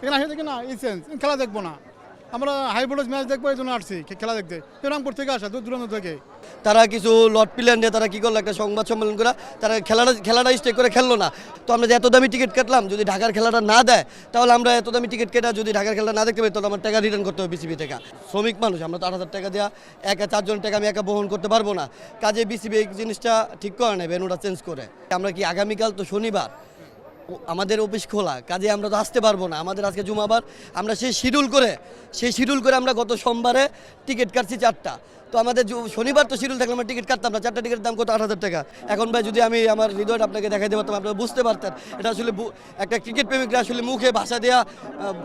এখানে আসে দেখি না এই সেন্স খেলা দেখবো না, আমরা হাই ভোল্টেজ ম্যাচ দেখবো এই জন্য আসছি খেলা দেখতে। রংপুর থেকে আসা দূর দূরান্ত থেকে তারা কিছু লট প্ল্যান নিয়ে তারা কী করলো, একটা সংবাদ সম্মেলন করে তারা খেলাটা স্টে করে খেললো না। তো আমরা যে এত দামি টিকিট কাটলাম, যদি ঢাকার খেলাটা না দেয় তাহলে আমরা এত দামি টিকিট কেটে যদি ঢাকার খেলাটা না দেখতে পাই তাহলে আমার টাকা রিটার্ন করতে হবে বিসিবি থেকে। শ্রমিক মানুষ, আমরা তো 8,000 টাকা দেওয়া একা 4 জন টাকা আমি একা বহন করতে পারবো না। কাজে বিসিবি এই জিনিসটা ঠিক করে নেয়, ভেন্যুটা চেঞ্জ করে। আমরা কি আগামীকাল তো শনিবার আমাদের অফিস খোলা, কাজে আমরা তো আসতে পারবো না। আমাদের আজকে জুমাবার, আমরা সেই শিডিউল করে আমরা গত সোমবারে টিকিট কাটছি 4টা। তো আমাদের শনিবার তো শিডিউল থাকলে আমরা টিকিট কাটতাম না। 4টা টিকিটের দাম কত? 8,000 টাকা। এখন ভাই যদি আমি আমার হৃদয়টা আপনাকে দেখাই দিতে পারতাম, আপনারা বুঝতে পারতেন। এটা আসলে একটা ক্রিকেট প্রেমিকরা আসলে মুখে ভাষা দেওয়া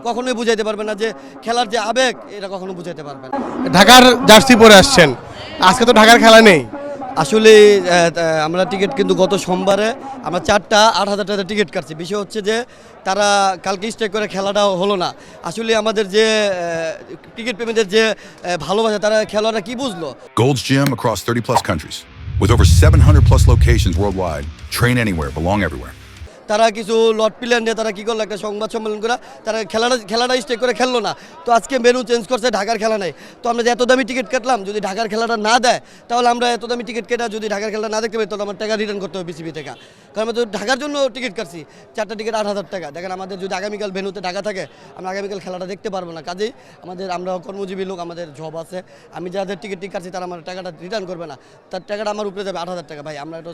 কখনোই বুঝাইতে পারবে না, যে খেলার যে আবেগ এটা কখনো বুঝাইতে পারবে না। ঢাকার জার্সি পরে আসছেন, আজকে তো ঢাকার খেলা নেই। আসলে আমরা টিকিট কিন্তু গত সোমবারে আমরা 4টা 8,000 টাকা টিকিট কাটছি। বিষয় হচ্ছে যে তারা কালকে স্টে করে খেলাটা হলো না। আসলে আমাদের যে টিকিট প্রেমীদের যে ভালোবাসা, তারা খেলোয়াড়রা কি বুঝলো। Gold's Gym across 30 plus countries with over 700 plus locations worldwide. Train anywhere, belong everywhere. তারা কিছু লট প্ল্যান নিয়ে তারা কী করলো, একটা সংবাদ সম্মেলন করে তারা খেলাটা স্টে করে খেললো না। তো আজকে মেনু চেঞ্জ করছে, ঢাকার খেলা নেই। তো আমরা যে এত দামি টিকিট কাটলাম, যদি ঢাকার খেলাটা না দেয় তাহলে আমরা এত দামি টিকিট কেটে যদি ঢাকার খেলাটা না দেখতে পাই তাহলে আমার টাকা রিটার্ন করতে হবে বিসিবি থেকে। কারণ আমরা তো ঢাকার জন্য টিকিট কাটছি, 4টা টিকিট 8,000 টাকা। দেখেন আমাদের যদি আগামীকাল ভেন্যুতে ঢাকা থাকে, আমরা আগামীকাল খেলাটা দেখতে পারবো না। কাজেই আমরা কর্মজীবী লোক, আমাদের জব আছে। আমি যাদের টিকিট কাটছি তারা আমার টাকাটা রিটার্ন করবে না, তার টাকাটা আমার উপরে যাবে 8,000 টাকা। ভাই আমরা একটা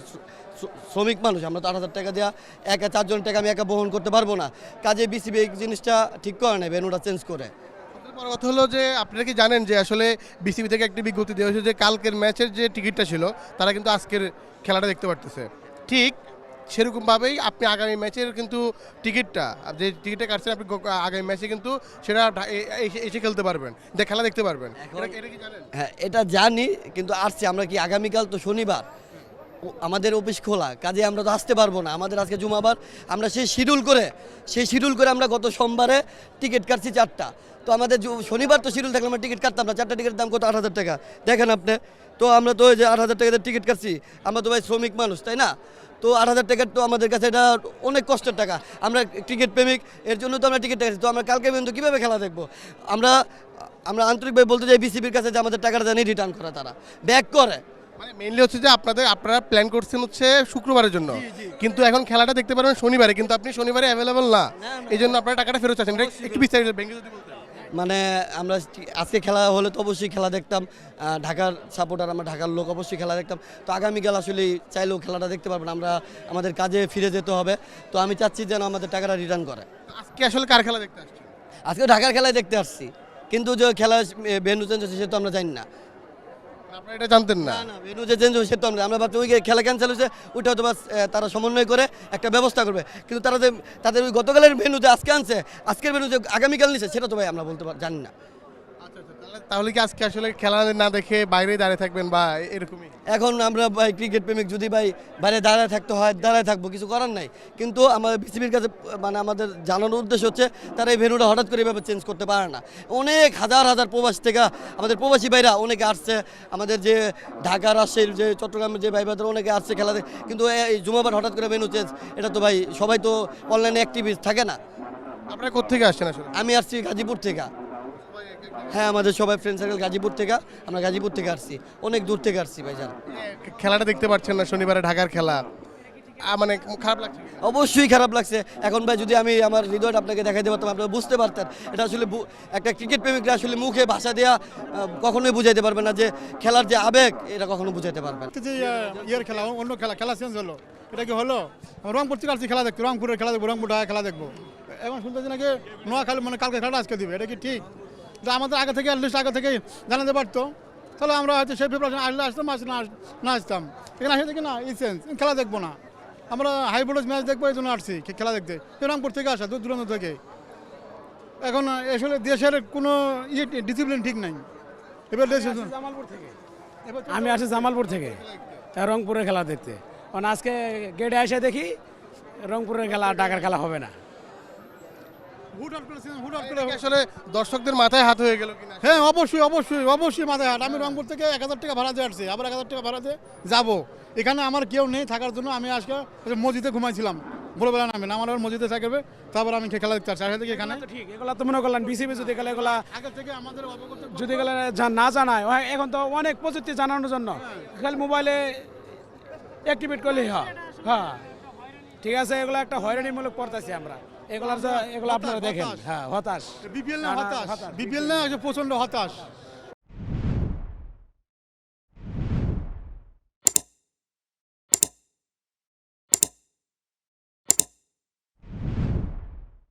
শ্রমিক মানুষ, আমরা তো 8,000 টাকা দেওয়া একা 4 জন টাকা আমি একা বহন করতে পারবো না। কাজে বিসিবি এই জিনিসটা ঠিক করে নেয়, ভেন্যুটা চেঞ্জ করে। বড় কথা হলো যে আপনারা কি জানেন যে আসলে বিসিবি থেকে একটি বিজ্ঞপ্তি দেওয়া হয়েছে যে কালকের ম্যাচের যে টিকিটটা ছিল তারা কিন্তু আজকের খেলাটা দেখতে পারতেছে। ঠিক সেরকমভাবেই আপনি আগামী ম্যাচের কিন্তু টিকিটটা, যে টিকিটটা কাটছেন আপনি আগামী ম্যাচে কিন্তু সেটা এসে খেলতে পারবেন, খেলা দেখতে পারবেন। এটা কি জানেন? হ্যাঁ, এটা জানি, কিন্তু আসছে আমরা কি আগামীকাল তো শনিবার আমাদের অফিস খোলা, কাজে আমরা তো আসতে পারবো না। আমাদের আজকে জুমাবার, আমরা সেই শিডিউল করে আমরা গত সোমবারে টিকিট কাটছি 4টা। তো আমাদের শনিবার তো শিডিউল থাকলে আমরা টিকিট কাটতাম না। 4টা টিকিটের দাম কত? 8,000 টাকা। দেখেন আপনি, তো আমরা তো ওই যে 8,000 টাকাতে টিকিট কাটছি। আমরা তো ভাই শ্রমিক মানুষ, তাই না? তো 8,000 টাকার তো আমাদের কাছে এটা অনেক কষ্টের টাকা। আমরা ক্রিকেট প্রেমিক, এর জন্য তো আমরা টিকিট কাটছি। তো আমরা কালকে পর্যন্ত কীভাবে খেলা দেখবো? আমরা আন্তরিকভাবে বলতে চাই বিসিবির কাছে যে আমাদের টাকাটা জানি রিটার্ন করা, তারা ব্যাক করে। মানে মেইনলি হচ্ছে যে আপনারা প্ল্যান করছেন হচ্ছে শুক্রবারের জন্য, কিন্তু এখন খেলাটা দেখতে পারবেন শনিবারে, কিন্তু আপনি শনিবারে অ্যাভেলেবল না, এই জন্য আপনারা টাকাটা ফেরত চাচ্ছেন। একটু বিস্তারিত ভেঙে যদি বলতেন। মানে আমরা আজকে খেলা হলে তো অবশ্যই খেলা দেখতাম, ঢাকার সাপোর্টার, আমরা ঢাকার লোক, অবশ্যই খেলা দেখতাম। তো আগামীকাল আসলে চাইলেও খেলাটা দেখতে পারবো না, আমরা আমাদের কাজে ফিরে যেতে হবে। তো আমি চাচ্ছি যেন আমাদের টাকাটা রিটার্ন করে। আজকে আসলে কার খেলা দেখতে আসছেন? আজকে ঢাকার খেলায় দেখতে আসছি, কিন্তু যে খেলা ভেন্যু চেঞ্জ হচ্ছে সেটা আমরা জানি না। আপনারা এটা জানতেন না? না, ভেন্যু যে চেঞ্জ হচ্ছে সেটা আমরা ভাবছি ওই খেলা ক্যান্সেল হয়েছে, ওইটা হয়তো তারা সমন্বয় করে একটা ব্যবস্থা করবে। কিন্তু তারা যে তাদের ওই গতকালের ভেন্যু যে আজকে আনছে, আজকের ভেন্যু যে আগামীকাল নিছে, সেটা তো ভাই আমরা বলতে জানি না। তাহলে কি আজকে আসলে খেলা না দেখে বাইরে দাঁড়িয়ে থাকবেন বা এরকমই? এখন আমরা ভাই ক্রিকেট প্রেমিক, যদি ভাই বাইরে দাঁড়ায় থাকতে হয় দাঁড়ায় থাকবো, কিছু করার নাই। কিন্তু আমাদের বিসিবির কাছে মানে আমাদের জানানোর উদ্দেশ্য হচ্ছে তারা এই ভেন্যুটা হঠাৎ করে এভাবে চেঞ্জ করতে পারে না। অনেক হাজার প্রবাসী থেকে আমাদের প্রবাসী ভাইরা অনেকে আসছে, আমাদের যে ঢাকা, রাজশাহীর, যে চট্টগ্রামের যে ভাই ভাইদের অনেকে আসছে খেলা দেখে। কিন্তু এই জুমাবার হঠাৎ করে ভেন্যু চেঞ্জ, এটা তো ভাই সবাই তো অনলাইনে অ্যাক্টিভিস্ট থাকে না। আপনারা কোত্থেকে আসছেন আসলে? আমি আসছি গাজীপুর থেকে। হ্যাঁ, আমাদের সবাই ফ্রেন্ড সার্কেল গাজীপুর থেকে, আমরা গাজীপুর থেকে আসছি, অনেক দূর থেকে আসছি ভাই জান। খেলাটা দেখতে পাচ্ছেন না, শনিবারে ঢাকার খেলা, মানে খারাপ লাগছে? অবশ্যই খারাপ লাগছে। এখন ভাই যদি আমি আমার হৃদয়টা আপনাকে দেখাই দিতে পারতাম, আপনারা বুঝতে পারতেন। এটা আসলে একটা ক্রিকেট প্রেমিকরা আসলে মুখে ভাষা দেওয়া কখনোই বুঝাইতে পারবে না, যে খেলার যে আবেগ এটা কখনো বুঝাইতে পারবে না। ইয়ের খেলা অন্য খেলা চেঞ্জ হলো, এটা কি হলো? রংপুর থেকে আসছি খেলা দেখতে, রংপুরের খেলা দেখবো, রংপুর ঢাকা খেলা দেখবো। এখন শুনতেছি নাকি নোয়াখালী মানে কালকে খেলাটা আজকে দিবে, এটা কি ঠিক? যে আমাদের আগে থেকে অ্যাটলিস্ট আগে থেকে জানাতে পারতো, তাহলে আমরা হয়তো সেই প্রিপারেশন আসতাম না আসতাম। এখানে আসে দেখি না এই সেন্স খেলা দেখবো না, আমরা হাই ভোল্টেজ ম্যাচ দেখবো এই জন্য আসছি খেলা দেখতে। রংপুর থেকে আসা দূর দূরান্ত থেকে। এখন আসলে দেশের কোনো ডিসিপ্লিন ঠিক নাই। এবার জামালপুর থেকে আমি আসি, জামালপুর থেকে রংপুরের খেলা দেখতে। কারণ আজকে গেটে এসে দেখি রংপুরের খেলা, ঢাকার খেলা হবে না। আসলে দর্শকদের মাথায় হাত হয়ে গেল কিনা? হ্যাঁ, অবশ্যই মাথায় হাট। আমি রংপুর থেকে 1,000 টাকা ভাড়া দিয়ে আসছি, আবার 1,000 টাকা ভাড়া দিয়ে যাবো। এখানে আমার কেউ নেই থাকার জন্য, আমি আজকে মসজিদে ঘুমাইছিলাম। ভোরবেলা নামে আমার আবার মসজিদে থাকবে, তারপর আমি খেলা দেখতে আসছি। আগে থেকে এখানে তো ঠিক, এগুলা তো মনে করলেন বিসিবি যদি গেলে এগুলা আগে থেকে আমাদের অবগত যদি গেলে না জানায় এখন তো অনেক প্রযুক্তি জানানোর জন্য খালি মোবাইলে অ্যাক্টিভেট করলেই হয়। হ্যাঁ ঠিক আছে, এগুলো একটা হয়রানিমূলক পড়তেছি আমরা, এগুলো আপনারা দেখেন। হ্যাঁ হতাশ, বিপিএল না হতাশ, বিপিএল না প্রচন্ড হতাশ।